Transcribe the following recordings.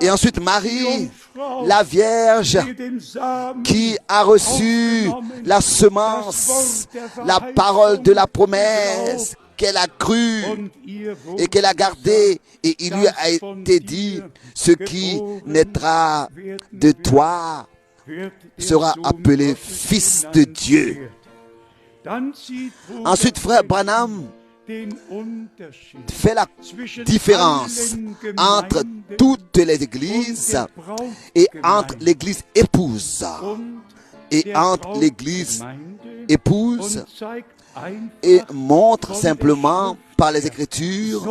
Et ensuite Marie, la Vierge, qui a reçu la semence, la parole de la promesse, qu'elle a cru et qu'elle a gardé, et il lui a été dit, ce qui naîtra de toi sera appelé Fils de Dieu. Ensuite, frère Branham fait la différence entre toutes les églises et entre l'église épouse et entre l'église épouse, et montre simplement par les Écritures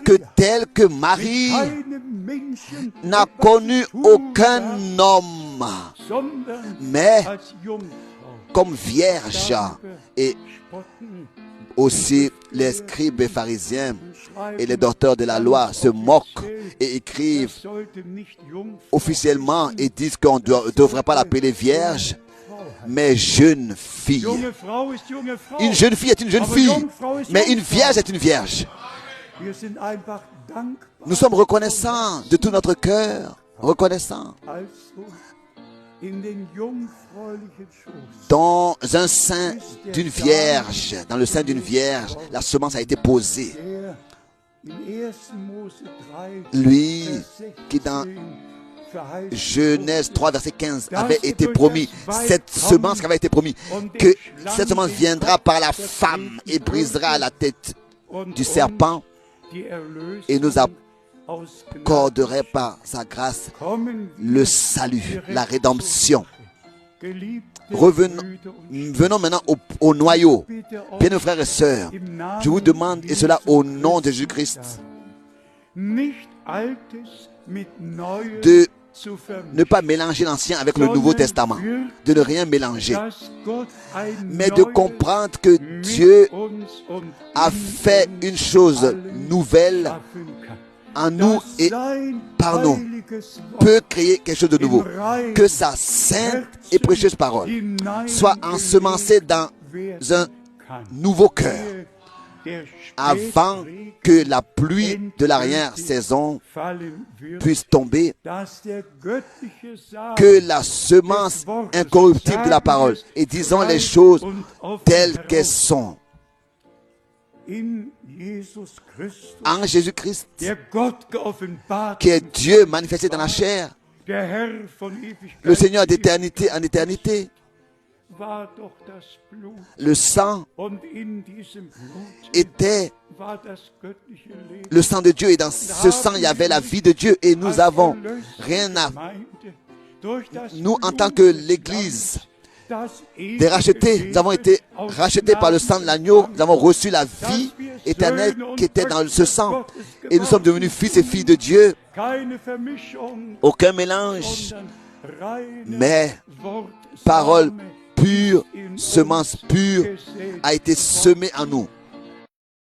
que tel que Marie n'a connu aucun homme, mais comme vierge. Et aussi les scribes et pharisiens et les docteurs de la loi se moquent et écrivent officiellement et disent qu'on ne devrait pas l'appeler vierge, mais jeune fille. Une jeune fille est une jeune fille, mais une vierge est une vierge. Nous sommes reconnaissants de tout notre cœur, reconnaissants. Dans un sein d'une vierge, dans le sein d'une vierge, la semence a été posée. Lui qui dans Genèse 3, verset 15 avait été promis, cette semence qui avait été promis, que cette semence viendra par la femme et brisera la tête du serpent et nous accorderait par sa grâce le salut, la rédemption. Venons maintenant au noyau. Bien, mes frères et sœurs, je vous demande, et cela au nom de Jésus-Christ, de ne pas mélanger l'Ancien avec le Nouveau Testament, de ne rien mélanger, mais de comprendre que Dieu a fait une chose nouvelle en nous et par nous, peut créer quelque chose de nouveau. Que sa sainte et précieuse parole soit ensemencée dans un nouveau cœur avant que la pluie de l'arrière-saison puisse tomber, que la semence incorruptible de la parole, et disons les choses telles qu'elles sont, en Jésus-Christ, qui est Dieu manifesté dans la chair, le Seigneur d'éternité en éternité. Le sang était le sang de Dieu, et dans ce sang il y avait la vie de Dieu, et nous avons rien à... Nous, en tant que l'Église des rachetés, nous avons été rachetés par le sang de l'agneau, nous avons reçu la vie éternelle qui était dans ce sang, et nous sommes devenus fils et filles de Dieu. Aucun mélange, mais parole pure, semence pure a été semée en nous.